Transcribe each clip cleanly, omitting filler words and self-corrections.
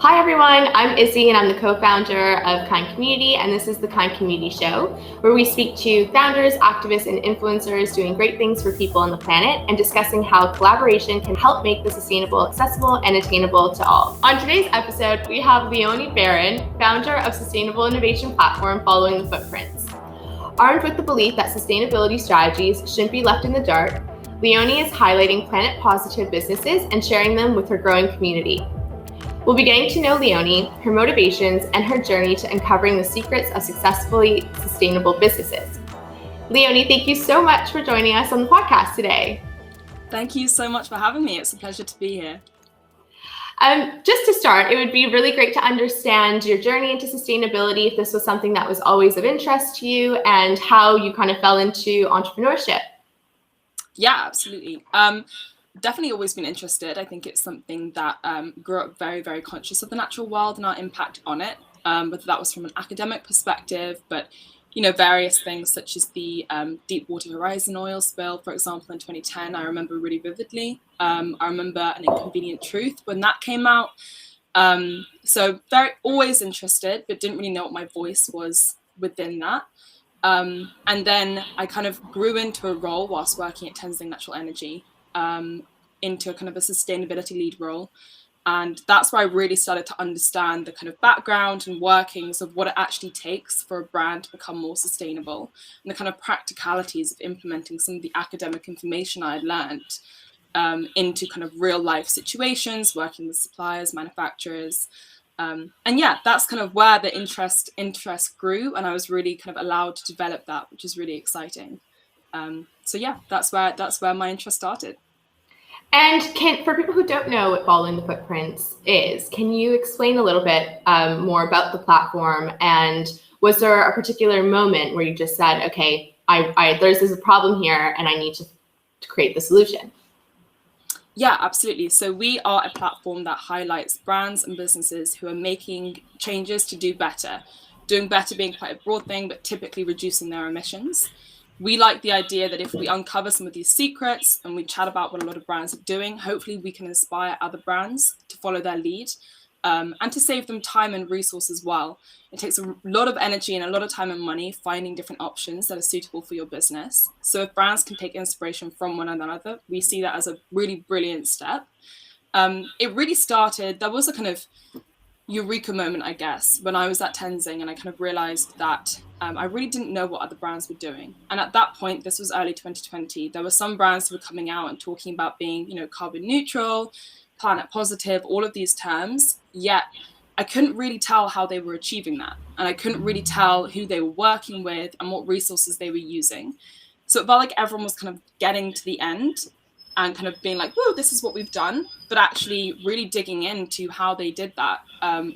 Hi everyone, I'm Izzy and I'm the co-founder of Kind Community, and this is the Kind Community Show, where we speak to founders, activists, and influencers doing great things for people on the planet and discussing how collaboration can help make the sustainable accessible and attainable to all. On today's episode, we have Leone Baron, founder of sustainable innovation platform Following the Footprints. Armed with the belief that sustainability strategies shouldn't be left in the dark, Leone is highlighting planet-positive businesses and sharing them with her growing community. We'll be getting to know Leone, her motivations, and her journey to uncovering the secrets of successfully sustainable businesses. Leone, thank you so much for joining us on the podcast today. Thank you so much for having me. It's a pleasure to be here. Just to start, it would be really great to understand your journey into sustainability, if this was something that was always of interest to you, and how you kind of fell into entrepreneurship. Yeah, absolutely. Definitely always been interested. I think it's something that grew up very, very conscious of the natural world and our impact on it, whether that was from an academic perspective, but various things such as the Deepwater Horizon oil spill, for example, in 2010, I remember really vividly. I remember An Inconvenient Truth when that came out. So very always interested, but didn't really know what my voice was within that. And then I kind of grew into a role whilst working at Tenzing Natural Energy, into a kind of a sustainability lead role. And that's where I really started to understand the kind of background and workings of what it actually takes for a brand to become more sustainable, and the kind of practicalities of implementing some of the academic information I had learned into kind of real life situations, working with suppliers, manufacturers. And yeah, that's kind of where the interest grew, and I was really kind of allowed to develop that, which is really exciting. So yeah, that's where my interest started. And for people who don't know what Following the Footprints is, can you explain a little bit more about the platform? And was there a particular moment where you just said, okay, there's a problem here and I need to create the solution? Yeah, absolutely. So we are a platform that highlights brands and businesses who are making changes to do better. Doing better being quite a broad thing, but typically reducing their emissions. We like the idea that if we uncover some of these secrets and we chat about what a lot of brands are doing, hopefully we can inspire other brands to follow their lead, and to save them time and resource as well. It takes a lot of energy and a lot of time and money finding different options that are suitable for your business. So if brands can take inspiration from one another, we see that as a really brilliant step. It really started, there was a kind of eureka moment, I guess, when I was at Tenzing, and I kind of realized that I really didn't know what other brands were doing. And at that point, this was early 2020, there were some brands who were coming out and talking about being, carbon neutral, planet positive, all of these terms, yet I couldn't really tell how they were achieving that. And I couldn't really tell who they were working with and what resources they were using. So it felt like everyone was kind of getting to the end and kind of being like, whoa, this is what we've done. But actually really digging into how they did that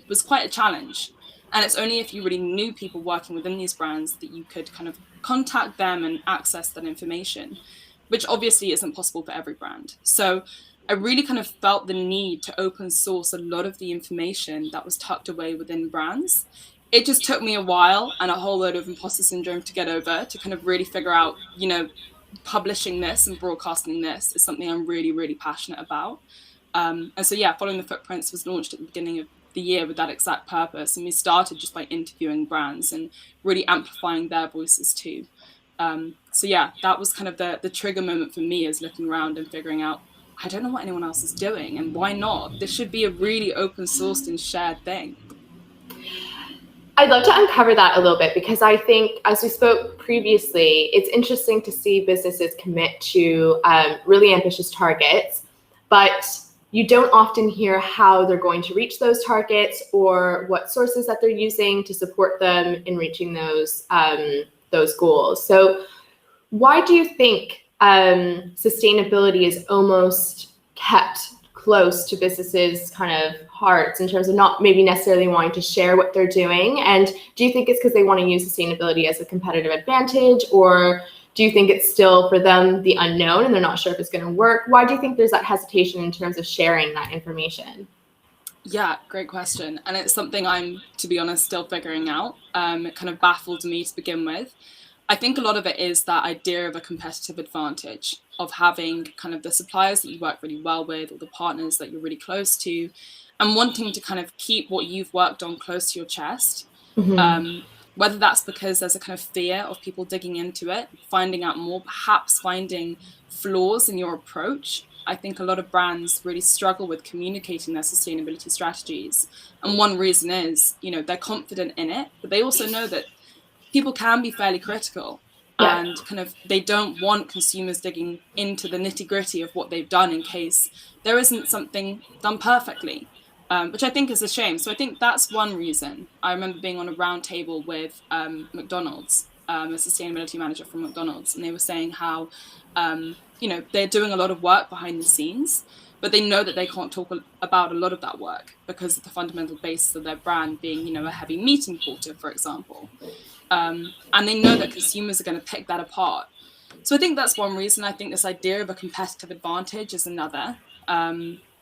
was quite a challenge. And it's only if you really knew people working within these brands that you could kind of contact them and access that information, which obviously isn't possible for every brand. So I really kind of felt the need to open source a lot of the information that was tucked away within brands. It just took me a while and a whole load of imposter syndrome to get over, to kind of really figure out, publishing this and broadcasting this is something I'm really, really passionate about. And so, yeah, Following the Footprints was launched at the beginning of the year with that exact purpose. And we started just by interviewing brands and really amplifying their voices too. So, yeah, that was kind of the trigger moment for me, is looking around and figuring out, I don't know what anyone else is doing, and why not? This should be a really open sourced and shared thing. I'd love to uncover that a little bit, because I think, as we spoke previously, it's interesting to see businesses commit to really ambitious targets, but you don't often hear how they're going to reach those targets or what sources that they're using to support them in reaching those goals. So why do you think sustainability is almost kept close to businesses' kind of hearts in terms of not maybe necessarily wanting to share what they're doing? And do you think it's because they want to use sustainability as a competitive advantage, or do you think it's still for them the unknown and they're not sure if it's going to work? Why do you think there's that hesitation in terms of sharing that information? Yeah, great question. And it's something I'm, to be honest, still figuring out. It kind of baffled me to begin with. I think a lot of it is that idea of a competitive advantage. of having kind of the suppliers that you work really well with, or the partners that you're really close to, and wanting to kind of keep what you've worked on close to your chest. Whether that's because there's a kind of fear of people digging into it, finding out more, perhaps finding flaws in your approach. I think a lot of brands really struggle with communicating their sustainability strategies. And one reason is, they're confident in it, but they also know that people can be fairly critical. Yeah. And kind of they don't want consumers digging into the nitty gritty of what they've done in case there isn't something done perfectly. Which I think is a shame. So I think that's one reason. I remember being on a round table with McDonald's, a sustainability manager from McDonald's, and they were saying how, they're doing a lot of work behind the scenes, but they know that they can't talk about a lot of that work because of the fundamental basis of their brand being, a heavy meat importer, for example. And they know that consumers are going to pick that apart. So I think that's one reason. I think this idea of a competitive advantage is another.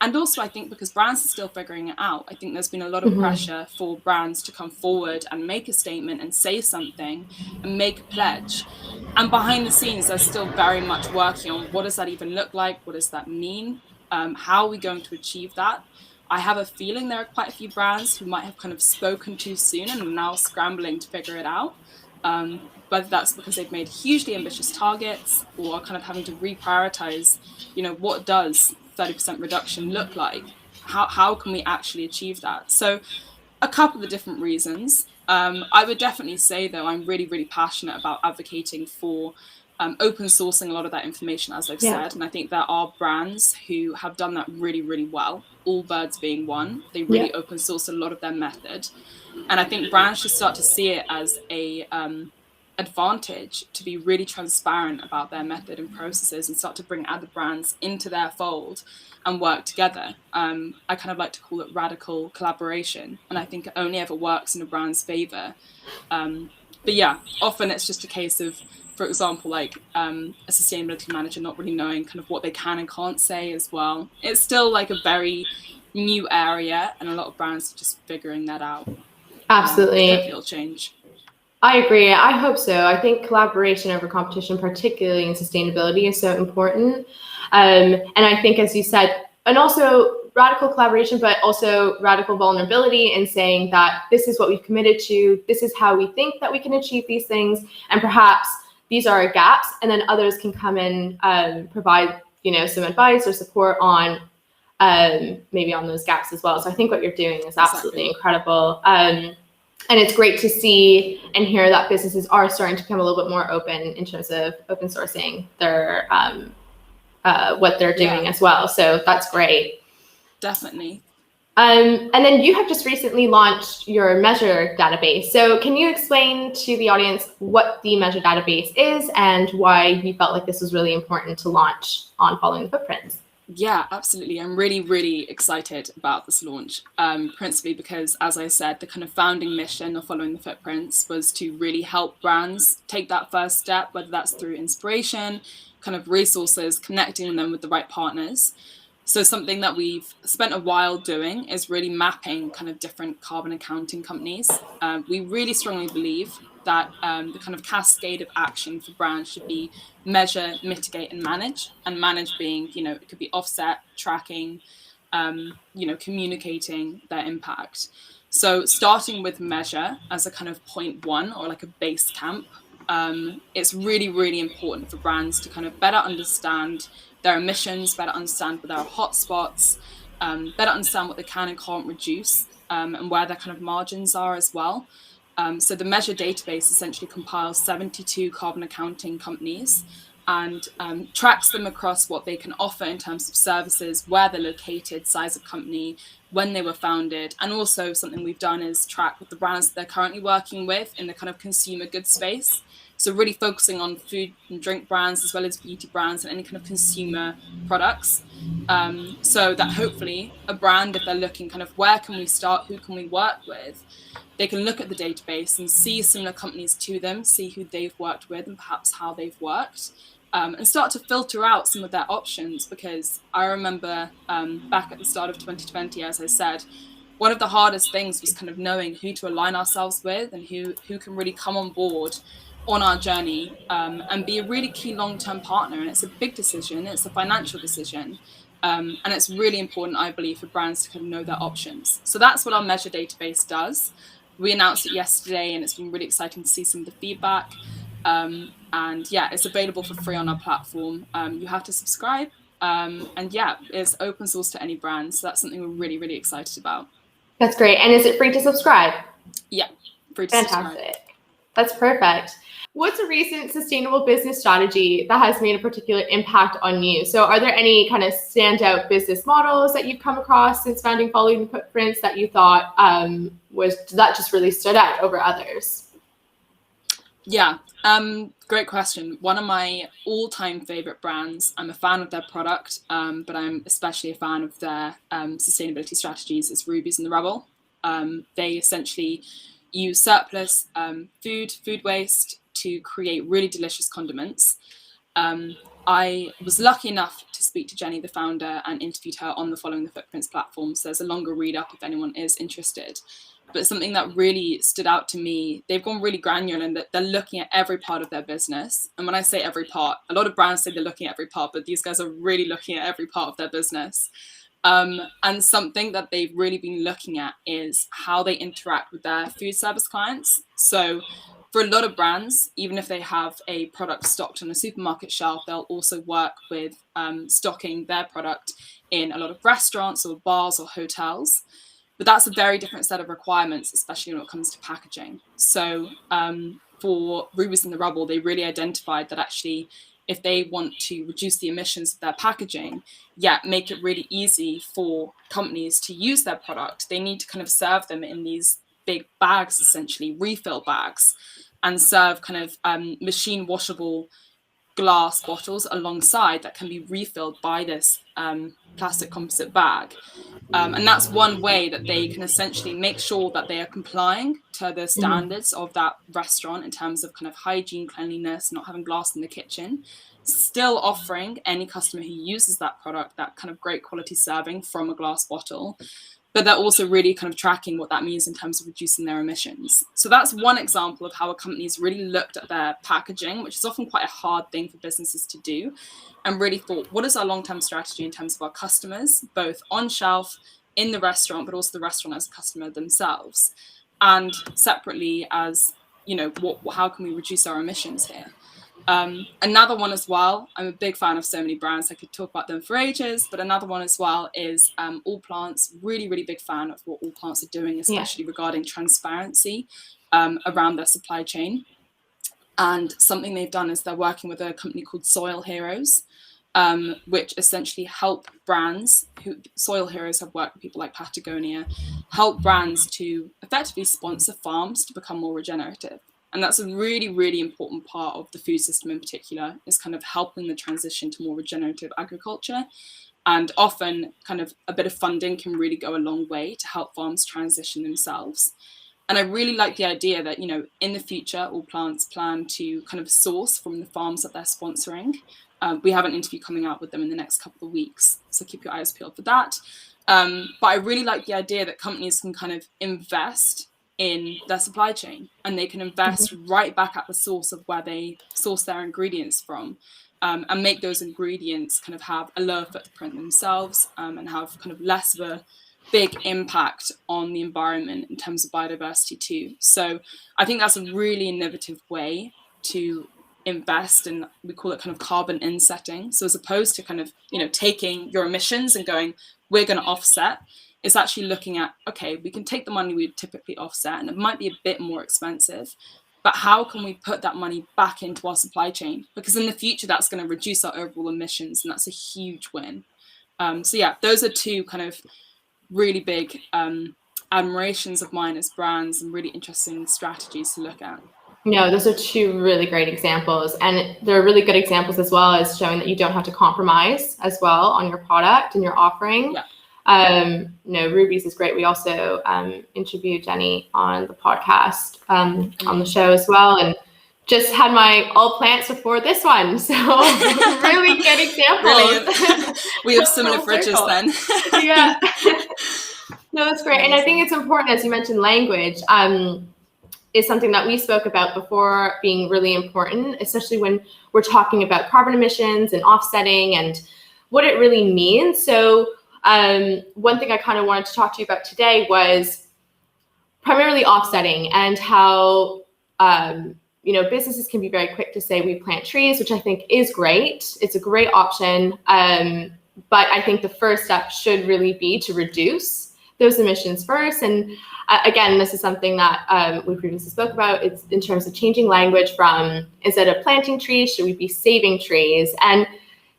And also, I think because brands are still figuring it out, I think there's been a lot of pressure for brands to come forward and make a statement and say something and make a pledge. And behind the scenes, they're still very much working on what does that even look like? What does that mean? How are we going to achieve that? I have a feeling there are quite a few brands who might have kind of spoken too soon and are now scrambling to figure it out. Whether that's because they've made hugely ambitious targets or are kind of having to reprioritize, what does 30% reduction look like? How can we actually achieve that? So a couple of different reasons. I would definitely say, though, I'm really, really passionate about advocating for open sourcing a lot of that information, as I've said. And I think there are brands who have done that really, really well, Allbirds being one. They really open source a lot of their method. And I think brands should start to see it as a advantage to be really transparent about their method and processes and start to bring other brands into their fold and work together. I kind of like to call it radical collaboration. And I think it only ever works in a brand's favor. But yeah, often it's just a case of, for example, like a sustainability manager not really knowing kind of what they can and can't say as well. It's still like a very new area and a lot of brands are just figuring that out. Absolutely. Hopefully it'll change. I agree. I hope so. I think collaboration over competition, particularly in sustainability, is so important. And I think, as you said, and also radical collaboration, but also radical vulnerability in saying that this is what we've committed to, this is how we think that we can achieve these things, and perhaps these are our gaps, and then others can come in, provide, some advice or support on maybe on those gaps as well. So I think what you're doing is absolutely incredible. And it's great to see and hear that businesses are starting to become a little bit more open in terms of open sourcing their what they're doing as well. So that's great. Definitely. And then you have just recently launched your Measure database. So can you explain to the audience what the Measure database is and why you felt like this was really important to launch on Following the Footprints? Yeah, absolutely. I'm really, really excited about this launch, principally because, as I said, the kind of founding mission of Following the Footprints was to really help brands take that first step, whether that's through inspiration, kind of resources, connecting them with the right partners. So something that we've spent a while doing is really mapping kind of different carbon accounting companies. We really strongly believe that the kind of cascade of action for brands should be measure, mitigate, and manage. And manage being, it could be offset, tracking, communicating their impact. So starting with measure as a kind of point one or like a base camp, it's really, really important for brands to kind of better understand their emissions, better understand where there are hotspots, better understand what they can and can't reduce, and where their kind of margins are as well. So the Measure database essentially compiles 72 carbon accounting companies and tracks them across what they can offer in terms of services, where they're located, size of company, when they were founded. And also something we've done is track with the brands that they're currently working with in the kind of consumer goods space. So really focusing on food and drink brands as well as beauty brands and any kind of consumer products. So that hopefully a brand, if they're looking kind of where can we start, who can we work with, they can look at the database and see similar companies to them, see who they've worked with and perhaps how they've worked, and start to filter out some of their options. Because I remember back at the start of 2020, as I said, one of the hardest things was kind of knowing who to align ourselves with and who can really come on board on our journey, and be a really key long-term partner. And it's a big decision, it's a financial decision. And it's really important, I believe, for brands to kind of know their options. So that's what our measure database does. We announced it yesterday, and it's been really exciting to see some of the feedback. And yeah, it's available for free on our platform. You have to subscribe. And yeah, it's open source to any brand. So that's something we're really, really excited about. That's great. And is it free to subscribe? Yeah, free to Fantastic. subscribe. That's perfect. What's a recent sustainable business strategy that has made a particular impact on you? So are there any kind of standout business models that you've come across since founding Following the Footprints that you thought that just really stood out over others? Yeah, great question. One of my all-time favorite brands, I'm a fan of their product, but I'm especially a fan of their sustainability strategies, is Rubies in the Rubble. They essentially use surplus food waste to create really delicious condiments. I was lucky enough to speak to Jenny, the founder, and interviewed her on the Following the Footprints platform. So there's a longer read up if anyone is interested. But something that really stood out to me, they've gone really granular in that they're looking at every part of their business. And when I say every part, a lot of brands say they're looking at every part, but these guys are really looking at every part of their business. And something that they've really been looking at is how they interact with their food service clients. So for a lot of brands, even if they have a product stocked on a supermarket shelf, they'll also work with stocking their product in a lot of restaurants or bars or hotels. But that's a very different set of requirements, especially when it comes to packaging. So for Rubies in the Rubble, they really identified that actually, if they want to reduce the emissions of their packaging, make it really easy for companies to use their product, they need to kind of serve them in these big bags, essentially refill bags, and serve kind of machine washable glass bottles alongside that can be refilled by this plastic composite bag. And that's one way that they can essentially make sure that they are complying to the standards of that restaurant in terms of kind of hygiene, cleanliness, not having glass in the kitchen, still offering any customer who uses that product that kind of great quality serving from a glass bottle. But they're also really kind of tracking what that means in terms of reducing their emissions. So that's one example of how a company's really looked at their packaging, which is often quite a hard thing for businesses to do, and really thought, what is our long-term strategy in terms of our customers, both on shelf, in the restaurant, but also the restaurant as a customer themselves, and separately as, how can we reduce our emissions here? Another one as well, I'm a big fan of so many brands, I could talk about them for ages, but another one as well is All Plants. Really, really big fan of what All Plants are doing, especially regarding transparency around their supply chain. And something they've done is they're working with a company called Soil Heroes, which essentially help brands, Soil Heroes have worked with people like Patagonia, help brands to effectively sponsor farms to become more regenerative. And that's a really, really important part of the food system in particular, is kind of helping the transition to more regenerative agriculture. And often kind of a bit of funding can really go a long way to help farms transition themselves. And I really like the idea that, in the future, All Plants plan to kind of source from the farms that they're sponsoring. We have an interview coming out with them in the next couple of weeks, so keep your eyes peeled for that. But I really like the idea that companies can kind of invest in their supply chain, and they can invest right back at the source of where they source their ingredients from, and make those ingredients kind of have a lower footprint themselves, and have kind of less of a big impact on the environment in terms of biodiversity too. So I think that's a really innovative way to invest in, we call it kind of carbon insetting. So as opposed to kind of, taking your emissions and going, we're going to offset, it's actually looking at, okay, we can take the money we would typically offset, and it might be a bit more expensive, but how can we put that money back into our supply chain? Because in the future, that's going to reduce our overall emissions, and that's a huge win. So yeah, those are two kind of really big admirations of mine as brands, and really interesting strategies to look at. No, those are two really great examples, and they're really good examples as well as showing that you don't have to compromise as well on your product and your offering. Yeah. Rubies is great. We also interviewed Jenny on the podcast on the show as well, and just had my All Plants before this one. So really good examples. Brilliant. We have similar fridges then. Yeah. No, that's great. And I think it's important, as you mentioned, language. is something that we spoke about before being really important, especially when we're talking about carbon emissions and offsetting and what it really means. So one thing I kind of wanted to talk to you about today was primarily offsetting and how businesses can be very quick to say we plant trees, which I think is great. It's a great option. But I think the first step should really be to reduce those emissions first. And again, this is something that we previously spoke about. It's in terms of changing language from, instead of planting trees, should we be saving trees? And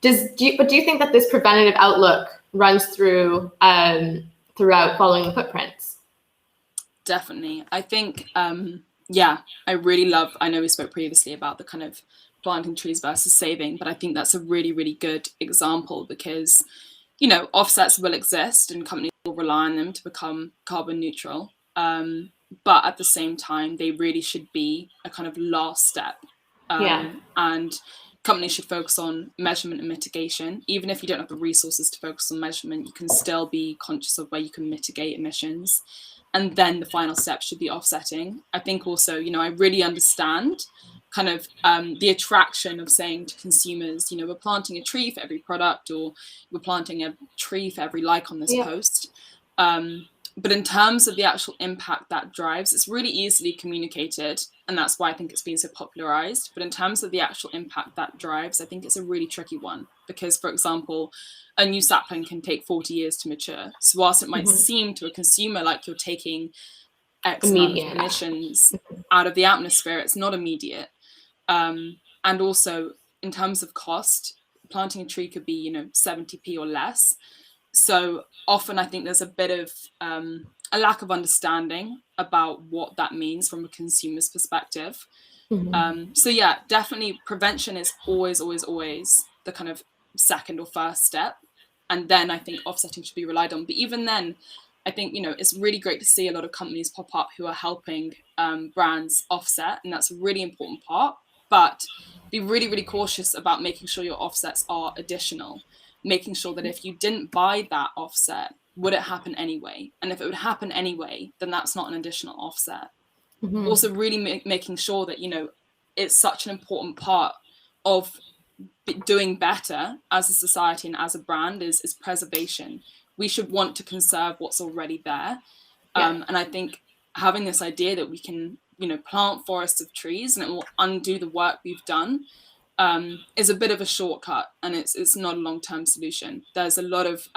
do you think that this preventative outlook runs throughout following the footprints? Definitely. I think, I really love, I know we spoke previously about the kind of planting trees versus saving, but I think that's a really, really good example because, offsets will exist and companies will rely on them to become carbon neutral. But at the same time, they really should be a kind of last step. And companies should focus on measurement and mitigation. Even if you don't have the resources to focus on measurement, you can still be conscious of where you can mitigate emissions. And then the final step should be offsetting. I think also, I really understand kind of the attraction of saying to consumers, we're planting a tree for every product, or we're planting a tree for every like on this post. But in terms of the actual impact that drives, it's really easily communicated. And that's why I think it's been so popularized. But in terms of the actual impact that drives, I think it's a really tricky one. Because, for example, a new sapling can take 40 years to mature. So whilst it might seem to a consumer like you're taking X amount of emissions out of the atmosphere, it's not immediate. And also, in terms of cost, planting a tree could be, 70p or less. So often I think there's a bit of a lack of understanding about what that means from a consumer's perspective. So yeah, definitely prevention is always the kind of second or first step. And then I think offsetting should be relied on. But even then, I think, it's really great to see a lot of companies pop up who are helping brands offset. And that's a really important part. But be really, really cautious about making sure your offsets are additional. Making sure that if you didn't buy that offset, would it happen anyway? And if it would happen anyway, then that's not an additional offset. Also really making sure that, it's such an important part of doing better as a society and as a brand is preservation. We should want to conserve what's already there. And I think having this idea that we can, plant forests of trees and it will undo the work we've done is a bit of a shortcut, and it's not a long-term solution. There's a lot of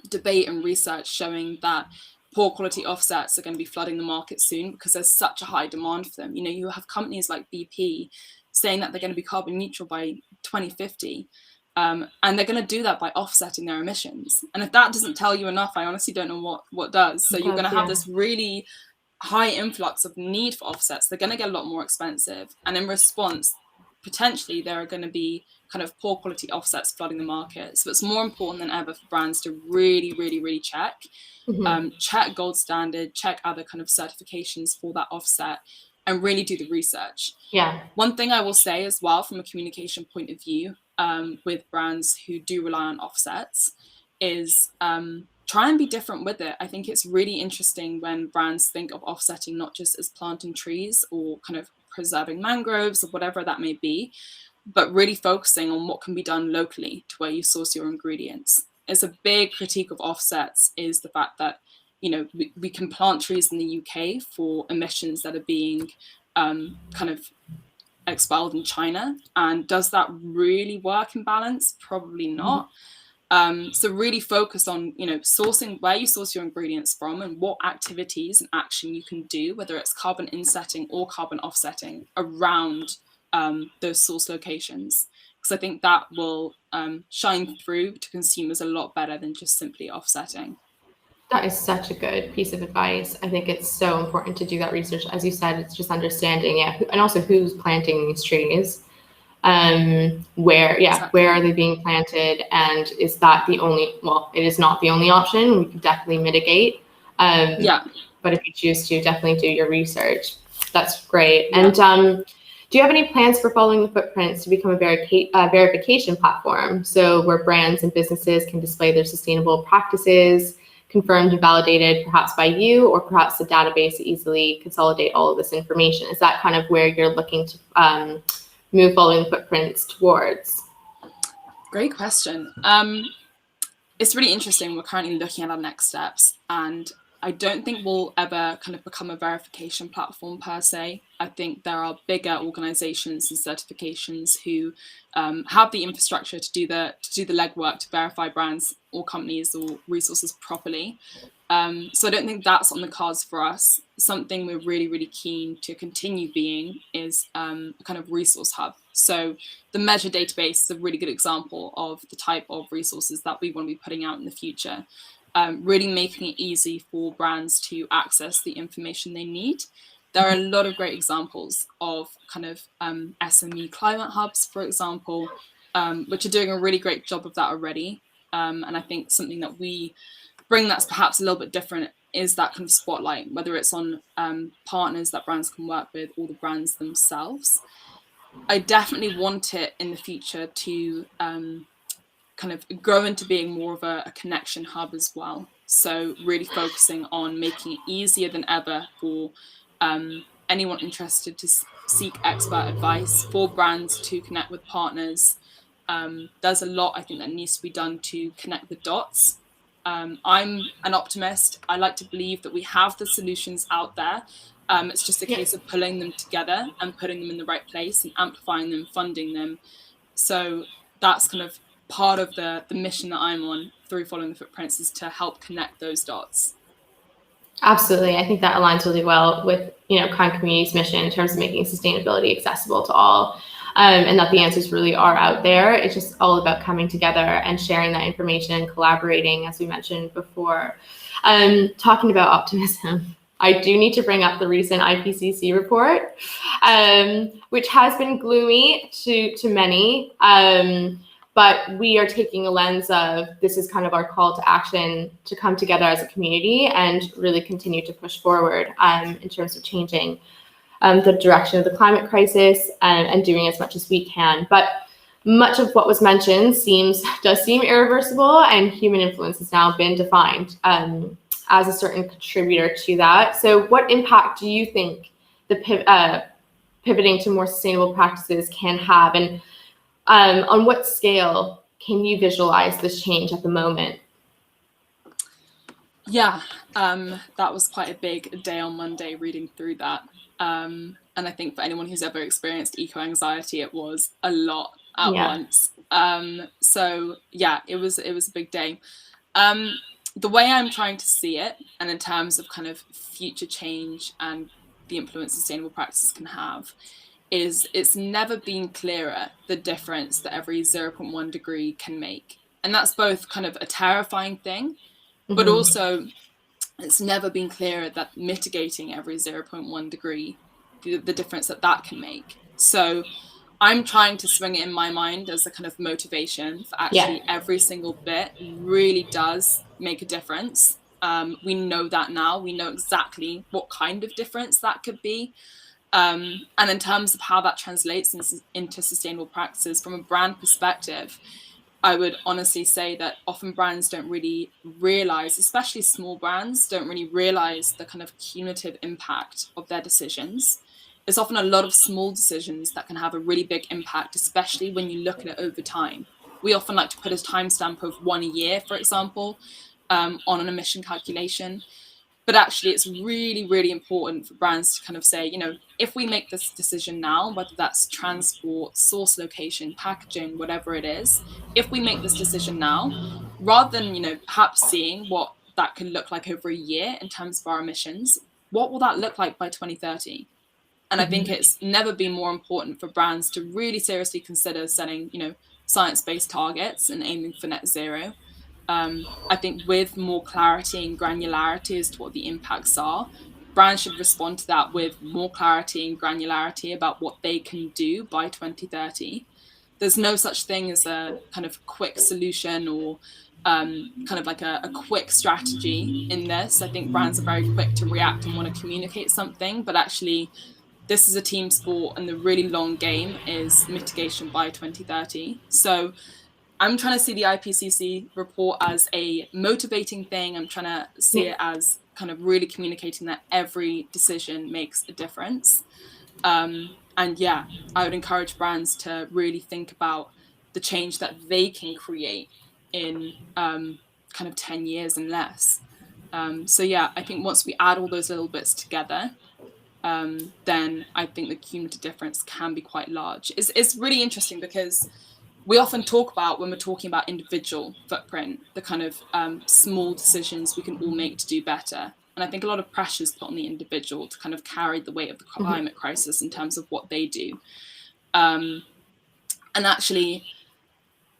debate and research showing that poor quality offsets are going to be flooding the market soon because there's such a high demand for them. You have companies like BP saying that they're going to be carbon neutral by 2050, and they're going to do that by offsetting their emissions. And if that doesn't tell you enough, I honestly don't know what does. So you're going to have this really high influx of need for offsets. They're going to get a lot more expensive, and in response, potentially there are going to be kind of poor quality offsets flooding the market. So it's more important than ever for brands to really, really, really check gold standard, check other kind of certifications for that offset, and really do the research. One thing I will say as well from a communication point of view with brands who do rely on offsets is try and be different with it. I think it's really interesting when brands think of offsetting not just as planting trees or kind of preserving mangroves or whatever that may be, but really focusing on what can be done locally to where you source your ingredients. It's a big critique of offsets is the fact that, we can plant trees in the UK for emissions that are being kind of expelled in China. And does that really work in balance? Probably not. So really focus on, sourcing where you source your ingredients from and what activities and action you can do, whether it's carbon insetting or carbon offsetting around those source locations. Because I think that will shine through to consumers a lot better than just simply offsetting. That is such a good piece of advice. I think it's so important to do that research. As you said, it's just understanding, and also who's planting these trees. Where are they being planted, and is that the only, it is not the only option. We can definitely mitigate. But if you choose to, definitely do your research. That's great. And do you have any plans for following the footprints to become a verification platform? So where brands and businesses can display their sustainable practices, confirmed and validated perhaps by you or perhaps the database to easily consolidate all of this information? Is that kind of where you're looking to move following the footprints towards? Great question. It's really interesting. We're currently looking at our next steps, and I don't think we'll ever kind of become a verification platform per se. I think there are bigger organizations and certifications who have the infrastructure to do the legwork to verify brands or companies or resources properly. So I don't think that's on the cards for us. Something we're really, really keen to continue being is a kind of resource hub. So the Measure database is a really good example of the type of resources that we want to be putting out in the future. Really making it easy for brands to access the information they need. There are a lot of great examples of kind of SME climate hubs, for example, which are doing a really great job of that already. And I think something that we bring that's perhaps a little bit different is that kind of spotlight, whether it's on partners that brands can work with or the brands themselves. I definitely want it in the future to kind of grow into being more of a connection hub as well. So really focusing on making it easier than ever for anyone interested to seek expert advice, for brands to connect with partners. There's a lot, I think, that needs to be done to connect the dots. I'm an optimist. I like to believe that we have the solutions out there. It's just a case of pulling them together and putting them in the right place and amplifying them, funding them. So that's kind of part of the mission that I'm on through Following the Footprints, is to help connect those dots. Absolutely. I think that aligns really well with, Kind Community's mission in terms of making sustainability accessible to all. And that the answers really are out there. It's just all about coming together and sharing that information, collaborating, as we mentioned before. Talking about optimism, I do need to bring up the recent IPCC report, which has been gloomy to many. But we are taking a lens of this is kind of our call to action to come together as a community and really continue to push forward in terms of changing the direction of the climate crisis and doing as much as we can. But much of what was mentioned does seem irreversible, and human influence has now been defined as a certain contributor to that. So what impact do you think the pivoting to more sustainable practices can have, and on what scale can you visualize this change at the moment? Yeah, that was quite a big day on Monday reading through that. And I think for anyone who's ever experienced eco-anxiety, it was a lot at once. So yeah, it was a big day. The way I'm trying to see it, and in terms of kind of future change and the influence sustainable practices can have, is it's never been clearer the difference that every 0.1 degree can make. And that's both kind of a terrifying thing, but also it's never been clearer that mitigating every 0.1 degree, the difference that can make. So I'm trying to swing it in my mind as a kind of motivation for actually every single bit really does make a difference. We know that now. We know exactly what kind of difference that could be. And in terms of how that translates into sustainable practices from a brand perspective, I would honestly say that often brands don't really realize, especially small brands, don't really realize the kind of cumulative impact of their decisions. It's often a lot of small decisions that can have a really big impact, especially when you look at it over time. We often like to put a timestamp of 1 year, for example, on an emission calculation. But actually, it's really, really important for brands to kind of say, if we make this decision now, whether that's transport, source location, packaging, whatever it is, if we make this decision now, rather than, perhaps seeing what that could look like over a year in terms of our emissions, what will that look like by 2030? And I think it's never been more important for brands to really seriously consider setting, science-based targets and aiming for net zero. I think with more clarity and granularity as to what the impacts are, brands should respond to that with more clarity and granularity about what they can do by 2030. There's no such thing as a kind of quick solution or kind of like a quick strategy in this. I think brands are very quick to react and want to communicate something, but actually this is a team sport, and the really long game is mitigation by 2030. So I'm trying to see the IPCC report as a motivating thing. I'm trying to see it as kind of really communicating that every decision makes a difference. And yeah, I would encourage brands to really think about the change that they can create in kind of 10 years and less. So yeah, I think once we add all those little bits together, then I think the cumulative difference can be quite large. It's really interesting because we often talk about, when we're talking about individual footprint, the kind of small decisions we can all make to do better. And I think a lot of pressure is put on the individual to kind of carry the weight of the climate crisis in terms of what they do. And actually,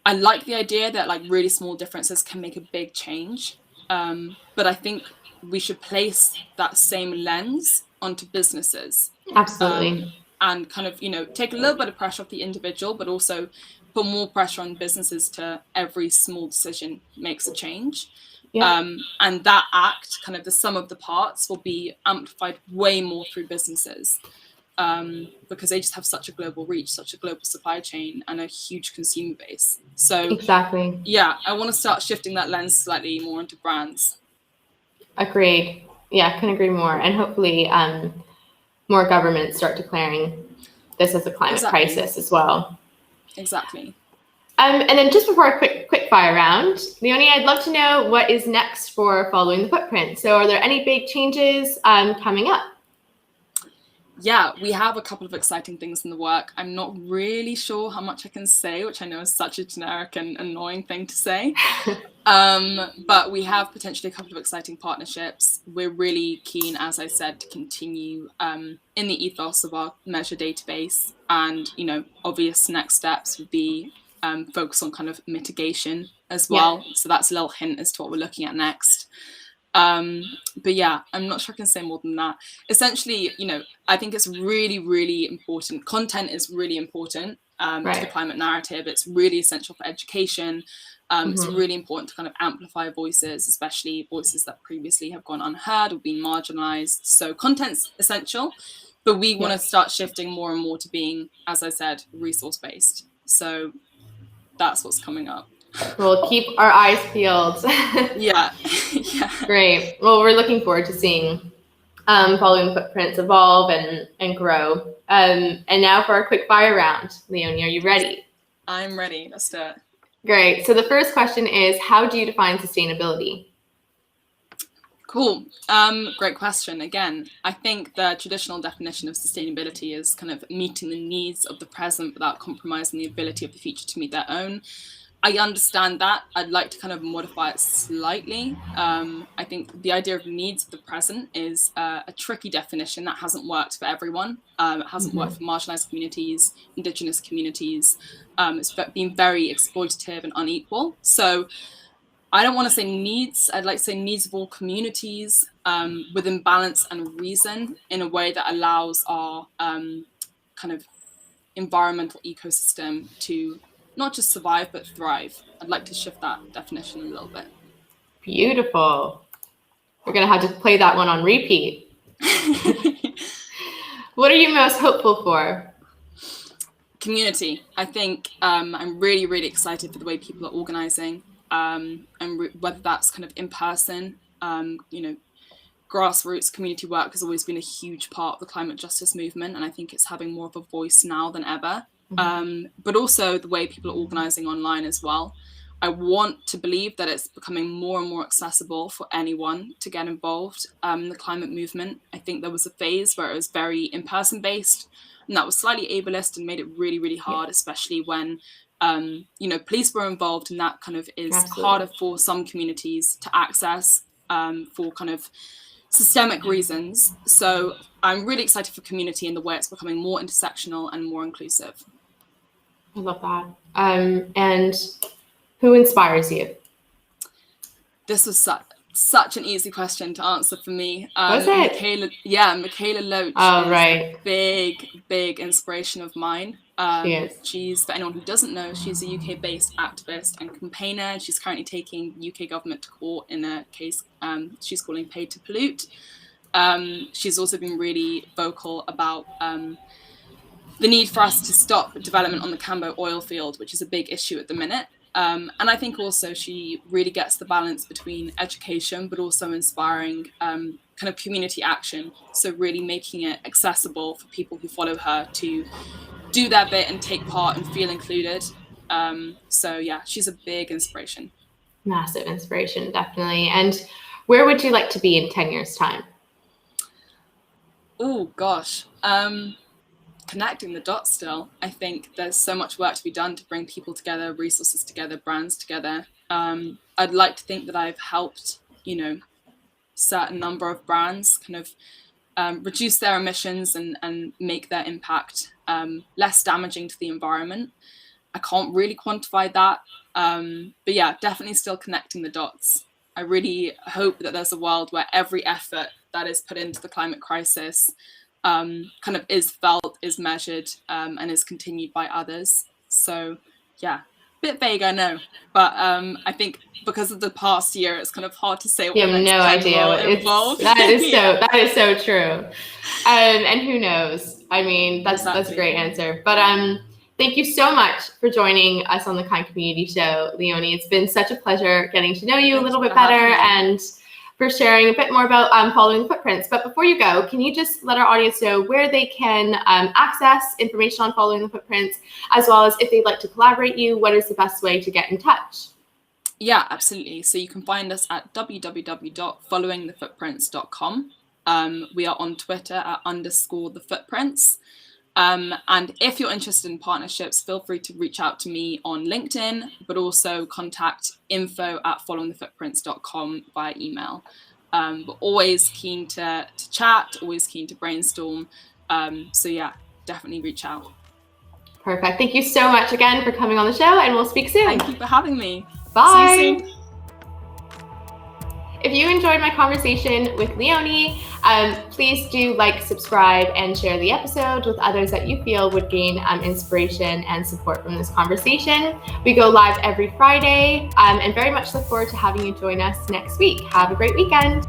I like the idea that like really small differences can make a big change. But I think we should place that same lens onto businesses. Absolutely. And kind of, take a little bit of pressure off the individual, but also put more pressure on businesses to every small decision makes a change. Yeah. And that act, kind of the sum of the parts, will be amplified way more through businesses. Because they just have such a global reach, such a global supply chain, and a huge consumer base. So exactly. Yeah, I want to start shifting that lens slightly more into brands. Agreed. Yeah, couldn't agree more. And hopefully more governments start declaring this as a climate crisis as well. Exactly. And then just before a quick fire round, Leone, I'd love to know what is next for Following the Footprint. So are there any big changes coming up? Yeah, we have a couple of exciting things in the work. I'm not really sure how much I can say, which I know is such a generic and annoying thing to say. But we have potentially a couple of exciting partnerships. We're really keen, as I said, to continue in the ethos of our measure database. And, obvious next steps would be focus on kind of mitigation as well. Yeah. So that's a little hint as to what we're looking at next. But yeah, I'm not sure I can say more than that. Essentially, I think it's really, really important. Content is really important to the climate narrative. It's really essential for education. It's really important to kind of amplify voices, especially voices that previously have gone unheard or been marginalized. So content's essential, but we want to start shifting more and more to being, as I said, resource-based. So that's what's coming up. We'll keep our eyes peeled. Yeah. Great. Well, we're looking forward to seeing Following Footprints evolve and grow. And now for our quick fire round. Leone, are you ready? I'm ready. Let's do it. Great. So the first question is, how do you define sustainability? Cool. Great question. Again, I think the traditional definition of sustainability is kind of meeting the needs of the present without compromising the ability of the future to meet their own. I understand that. I'd like to kind of modify it slightly. I think the idea of needs of the present is a tricky definition that hasn't worked for everyone. It hasn't worked for marginalized communities, indigenous communities. It's been very exploitative and unequal. So I don't want to say needs. I'd like to say needs of all communities within balance and reason in a way that allows our kind of environmental ecosystem to not just survive, but thrive. I'd like to shift that definition a little bit. Beautiful. We're going to have to play that one on repeat. What are you most hopeful for? Community. I think I'm really, really excited for the way people are organizing, and whether that's kind of in person, grassroots community work has always been a huge part of the climate justice movement, and I think it's having more of a voice now than ever. But also the way people are organizing online as well. I want to believe that it's becoming more and more accessible for anyone to get involved in the climate movement. I think there was a phase where it was very in-person based, and that was slightly ableist and made it really, really hard, especially when police were involved, and that kind of is harder for some communities to access for kind of systemic reasons. So I'm really excited for community and the way it's becoming more intersectional and more inclusive. I love that. And who inspires you? This was such an easy question to answer for me. Was it? Michaela Loach is a big inspiration of mine. She's, for anyone who doesn't know, she's a UK-based activist and campaigner. She's currently taking UK government to court in a case she's calling Paid to Pollute. She's also been really vocal about the need for us to stop development on the Cambo oil field, which is a big issue at the minute. And I think also she really gets the balance between education, but also inspiring kind of community action. So really making it accessible for people who follow her to do their bit and take part and feel included. So yeah, she's a big inspiration. Massive inspiration, definitely. And where would you like to be in 10 years' time? Oh gosh, connecting the dots still. I think there's so much work to be done to bring people together, resources together, brands together. I'd like to think that I've helped, certain number of brands kind of reduce their emissions and make their impact less damaging to the environment. I can't really quantify that. But yeah, definitely still connecting the dots. I really hope that there's a world where every effort that is put into the climate crisis kind of is felt, is measured, and is continued by others. So yeah, bit vague, I know, but I think because of the past year, it's kind of hard to say what you have no idea what involved. That is so true. And who knows? I mean, that's a great answer. But thank you so much for joining us on the Kind Community Show, Leone. It's been such a pleasure getting to know you a little bit better and for sharing a bit more about Following the Footprints. But before you go, can you just let our audience know where they can access information on Following the Footprints, as well as if they'd like to collaborate you, what is the best way to get in touch? Yeah, absolutely. So you can find us at www.followingthefootprints.com. We are on Twitter at _thefootprints. And if you're interested in partnerships, feel free to reach out to me on LinkedIn, but also contact info@followingthefootprints.com via email. We're always keen to chat, always keen to brainstorm. So yeah, definitely reach out. Perfect. Thank you so much again for coming on the show, and we'll speak soon. Thank you for having me. Bye. See you soon. If you enjoyed my conversation with Leone, please do like, subscribe, and share the episode with others that you feel would gain inspiration and support from this conversation. We go live every Friday, and very much look forward to having you join us next week. Have a great weekend.